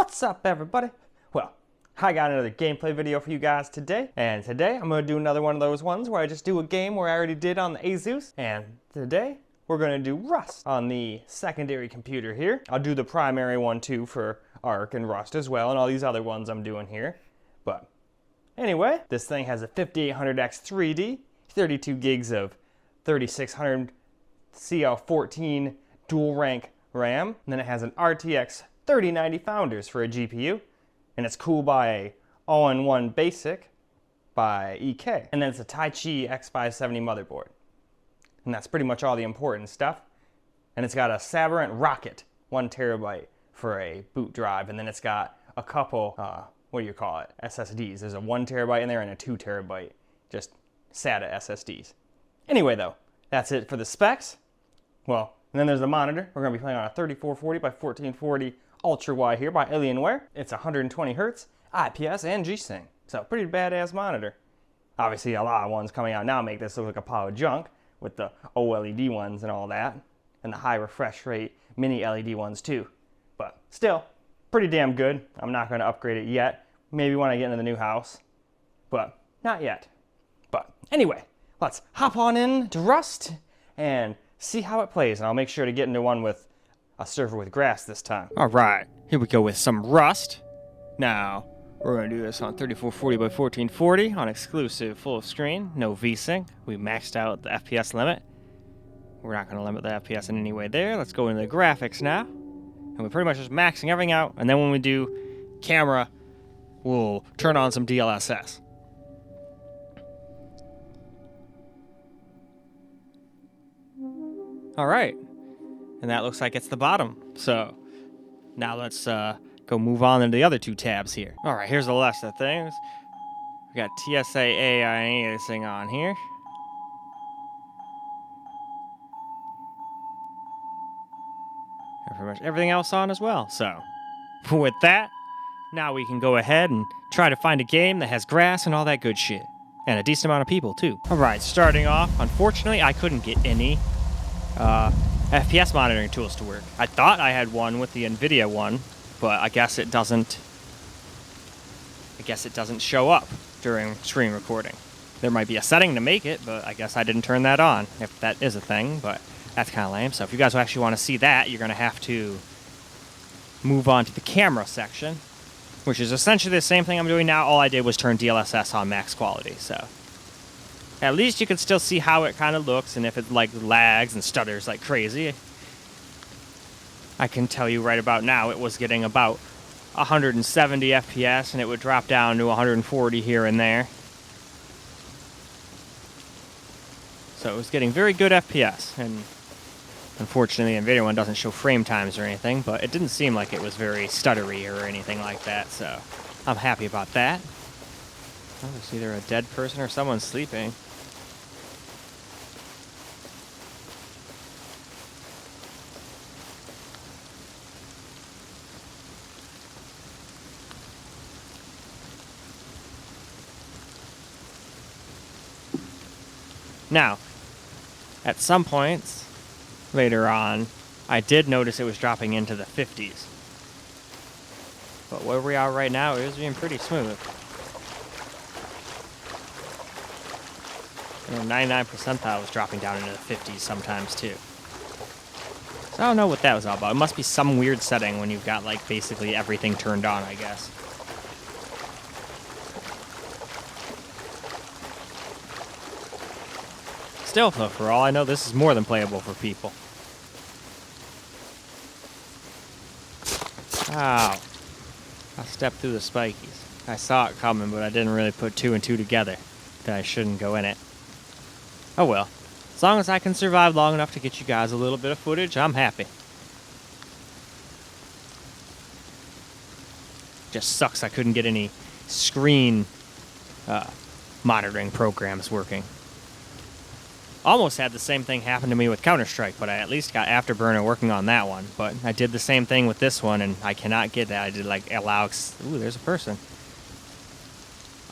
What's up, everybody? Well, I got another gameplay video for you guys today, and today I'm going to do another one of those ones where I just do a game where I already did on the Asus, and today we're going to do Rust on the secondary computer here. I'll do the primary one too for Arc and Rust as well, and all these other ones I'm doing here. But anyway, this thing has a 5800X 3D, 32 gigs of 3600 CL14 dual rank RAM, and then it has an RTX 3090 Founders for a GPU, and it's cooled by a all-in-one basic by EK, and then it's a Taichi X570 motherboard. And that's pretty much all the important stuff. And it's got a Sabrent Rocket 1 terabyte for a boot drive, and then it's got a couple, SSDs. There's a 1 terabyte in there and a 2 terabyte, just SATA SSDs. Anyway though, that's it for the specs. Well, and then there's the monitor. We're going to be playing on a 3440 by 1440 Ultra Wide here by Alienware. It's 120 Hz, IPS, and G-Sync. So pretty badass monitor. Obviously a lot of ones coming out now make this look like a pile of junk with the OLED ones and all that, and the high refresh rate mini LED ones too. But still, pretty damn good. I'm not going to upgrade it yet. Maybe when I get into the new house, but not yet. But anyway, let's hop on in to Rust and see how it plays. And I'll make sure to get into one with a server with grass this time. All right, here we go with some Rust. Now, we're going to do this on 3440 by 1440 on exclusive full screen, no VSync. We maxed out the FPS limit. We're not going to limit the FPS in any way there. Let's go into the graphics now. And we're pretty much just maxing everything out. And then when we do camera, we'll turn on some DLSS. All right. And that looks like it's the bottom. So now let's go move on into the other two tabs here. All right, here's the list of things. We got TSA aliasing on here. And pretty much everything else on as well. So with that, now we can go ahead and try to find a game that has grass and all that good shit. And a decent amount of people too. All right, starting off, unfortunately, I couldn't get any FPS monitoring tools to work. I thought I had one with the NVIDIA one, but I guess it doesn't show up during screen recording. There might be a setting to make it, but I guess I didn't turn that on, if that is a thing, but that's kind of lame. So if you guys actually want to see that, you're going to have to move on to the camera section, which is essentially the same thing I'm doing now. All I did was turn DLSS on max quality, so at least you can still see how it kind of looks, and if it like lags and stutters like crazy. I can tell you right about now it was getting about 170 FPS, and it would drop down to 140 here and there. So it was getting very good FPS, and unfortunately the NVIDIA one doesn't show frame times or anything, but it didn't seem like it was very stuttery or anything like that, so I'm happy about that. Oh, there's either a dead person or someone sleeping. Now, at some points later on, I did notice it was dropping into the 50s. But where we are right now, it is being pretty smooth. 99 percentile was dropping down into the 50s sometimes too. So I don't know what that was all about. It must be some weird setting when you've got like basically everything turned on, I guess. Still, though, for all I know, this is more than playable for people. Ow. I stepped through the spikies. I saw it coming, but I didn't really put two and two together that I shouldn't go in it. Oh well. As long as I can survive long enough to get you guys a little bit of footage, I'm happy. Just sucks I couldn't get any screen monitoring programs working. Almost had the same thing happen to me with Counter-Strike, but I at least got Afterburner working on that one. But I did the same thing with this one, and I cannot get that. I did like allow... Ooh, there's a person.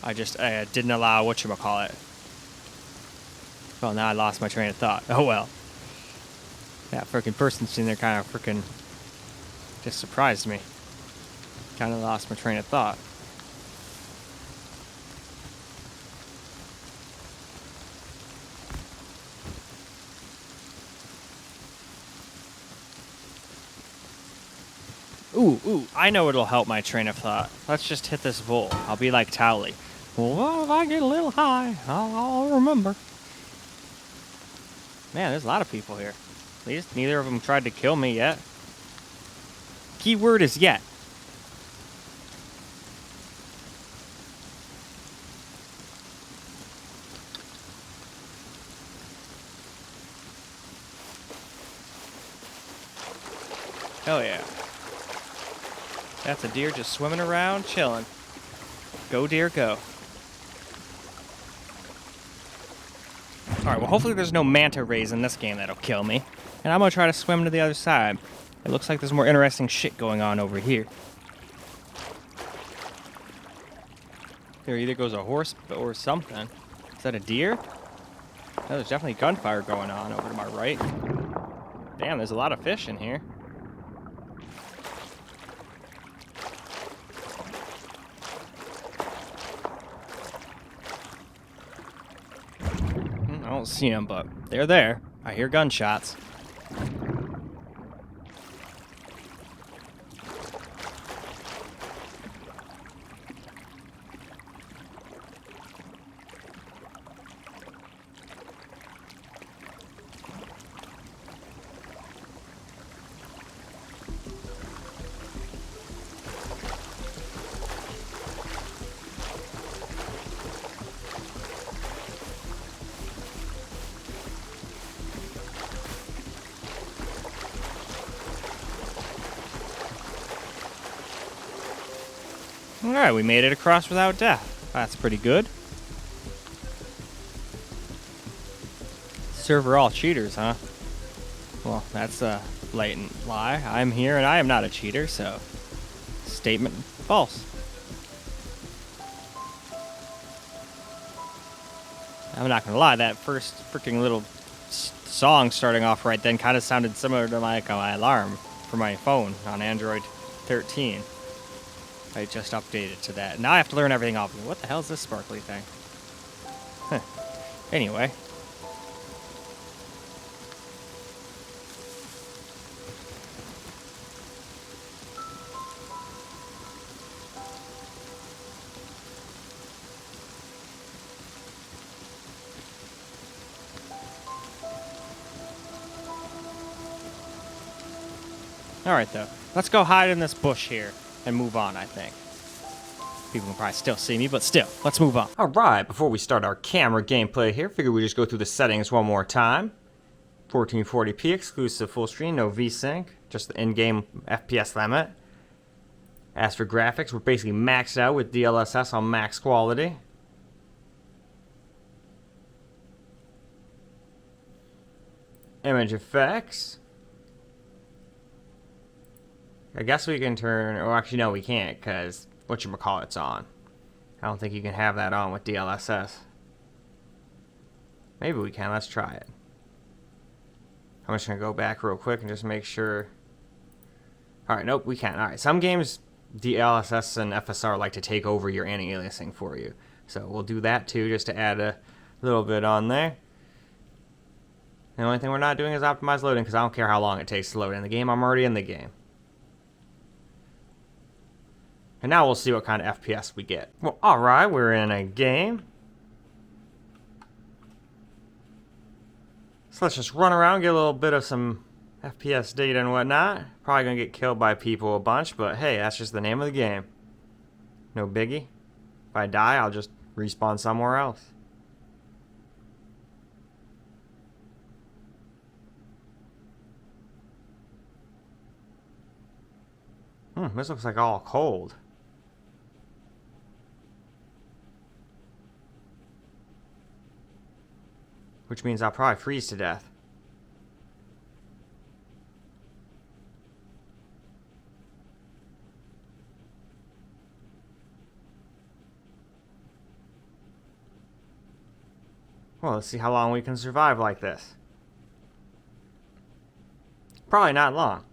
I didn't allow whatchamacallit. Well, now I lost my train of thought. Oh well. That frickin' person sitting there kind of frickin' just surprised me. Kind of lost my train of thought. Ooh, I know it'll help my train of thought. Let's just hit this bowl. I'll be like Towley. Well, if I get a little high, I'll remember. Man, there's a lot of people here. At least neither of them tried to kill me yet. Keyword is yet. Hell yeah. That's a deer just swimming around, chilling. Go, deer, go. Alright, well, hopefully there's no manta rays in this game that'll kill me. And I'm gonna try to swim to the other side. It looks like there's more interesting shit going on over here. There either goes a horse or something. Is that a deer? Oh, there's definitely gunfire going on over to my right. Damn, there's a lot of fish in here. I don't see them, but they're there. I hear gunshots. Alright, we made it across without death. That's pretty good. Server all cheaters, huh? Well, that's a blatant lie. I'm here and I am not a cheater, so statement false. I'm not gonna lie, that first freaking little song starting off right then kind of sounded similar to like my alarm for my phone on Android 13. I just updated to that. Now I have to learn everything off. What the hell is this sparkly thing? Huh. Anyway. Alright, though. Let's go hide in this bush here and move on, I think. People can probably still see me, but still, let's move on. Alright, before we start our camera gameplay here, figure we just go through the settings one more time. 1440p exclusive full screen, no VSync, just the in-game FPS limit. As for graphics, we're basically maxed out with DLSS on max quality. Image effects. I guess we can turn, or actually no we can't, because whatchamacallit's on. I don't think you can have that on with DLSS. Maybe we can, let's try it. I'm just going to go back real quick and just make sure. Alright, nope, we can't. Alright, some games DLSS and FSR like to take over your anti-aliasing for you. So we'll do that too, just to add a little bit on there. The only thing we're not doing is optimize loading, because I don't care how long it takes to load in the game. I'm already in the game. And now we'll see what kind of FPS we get. Well, alright, we're in a game. So let's just run around, get a little bit of some FPS data and whatnot. Probably gonna get killed by people a bunch, but hey, that's just the name of the game. No biggie. If I die, I'll just respawn somewhere else. This looks like all cold. Which means I'll probably freeze to death. Well, let's see how long we can survive like this. Probably not long.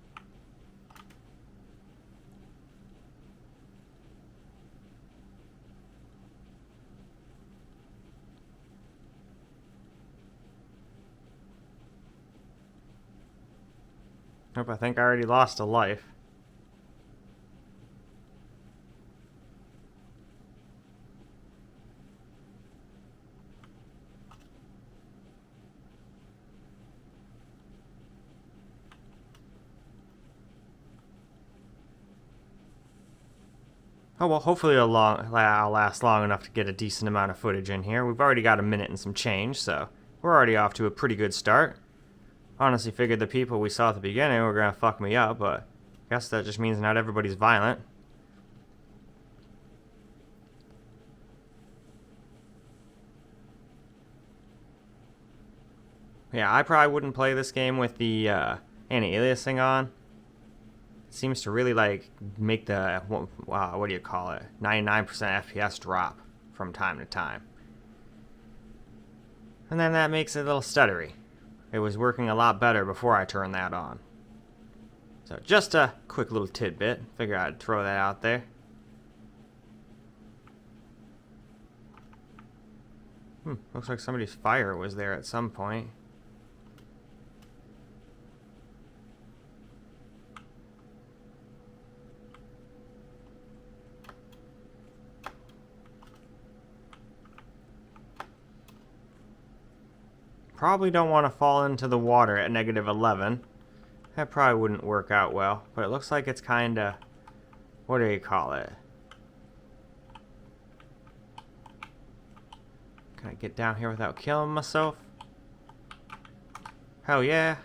Nope, I think I already lost a life. Oh well, hopefully I'll last long enough to get a decent amount of footage in here. We've already got a minute and some change, so we're already off to a pretty good start. Honestly figured the people we saw at the beginning were gonna fuck me up, but I guess that just means not everybody's violent. Yeah, I probably wouldn't play this game with the anti-aliasing on. It seems to really like make the, wow, what do you call it, 99% FPS drop from time to time. And then that makes it a little stuttery. It was working a lot better before I turned that on. So just a quick little tidbit. Figure I'd throw that out there. Looks like somebody's fire was there at some point. Probably don't want to fall into the water at -11. That probably wouldn't work out well, but it looks like it's kinda, what do you call it? Can I get down here without killing myself? Hell yeah.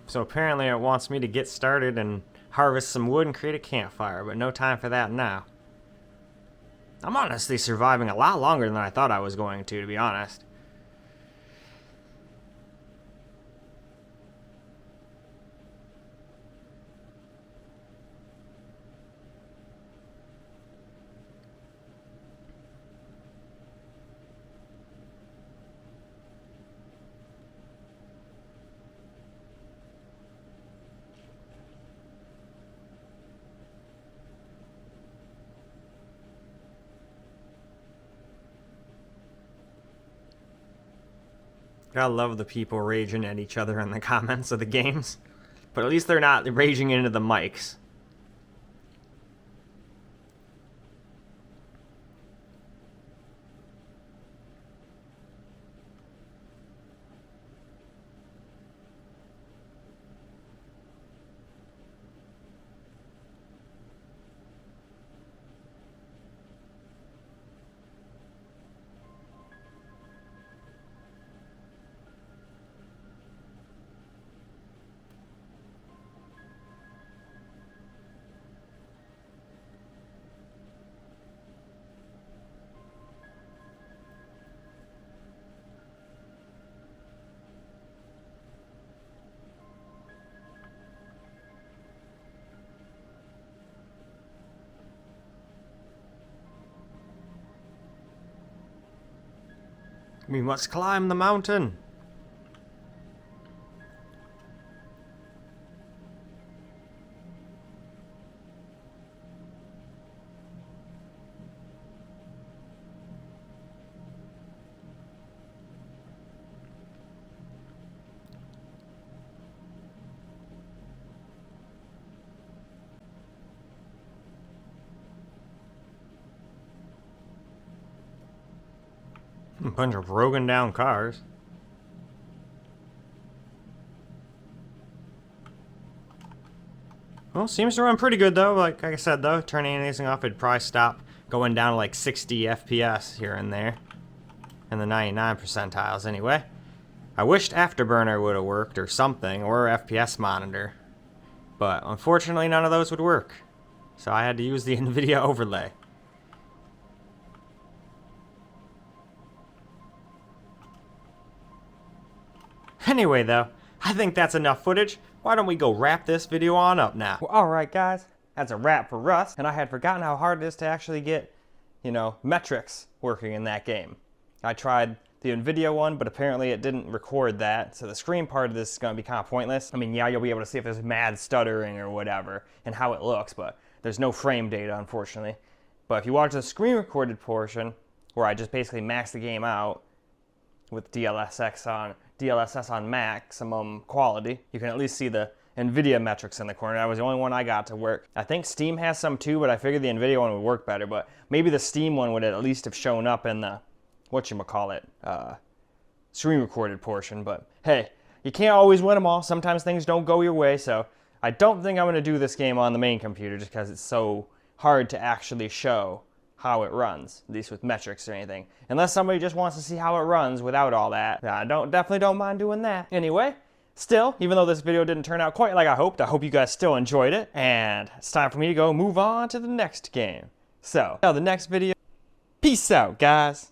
So apparently it wants me to get started and harvest some wood and create a campfire, but no time for that now. I'm honestly surviving a lot longer than I thought I was going to be honest. Gotta love the people raging at each other in the comments of the games. But at least they're not raging into the mics. We must climb the mountain. A bunch of broken down cars. Well, seems to run pretty good though. Like I said though, turning anything off, it'd probably stop going down to like 60 FPS here and there. In the 99 percentiles anyway. I wished Afterburner would have worked or something, or FPS monitor. But unfortunately none of those would work. So I had to use the NVIDIA overlay. Anyway though, I think that's enough footage. Why don't we go wrap this video on up now? Well, alright guys, that's a wrap for Rust, and I had forgotten how hard it is to actually get, metrics working in that game. I tried the NVIDIA one, but apparently it didn't record that, so the screen part of this is going to be kind of pointless. I mean, yeah, you'll be able to see if there's mad stuttering or whatever, and how it looks, but there's no frame data, unfortunately. But if you watch the screen recorded portion, where I just basically maxed the game out with DLSS on maximum quality, you can at least see the NVIDIA metrics in the corner. That was the only one I got to work. I think Steam has some too, but I figured the NVIDIA one would work better, but maybe the Steam one would at least have shown up in the screen recorded portion. But hey, you can't always win them all. Sometimes things don't go your way, so I don't think I'm going to do this game on the main computer just because it's so hard to actually show how it runs, at least with metrics or anything. Unless somebody just wants to see how it runs without all that. I definitely don't mind doing that. Anyway, still, even though this video didn't turn out quite like I hope you guys still enjoyed it, and it's time for me to go move on to the next game. So, the next video, peace out, guys.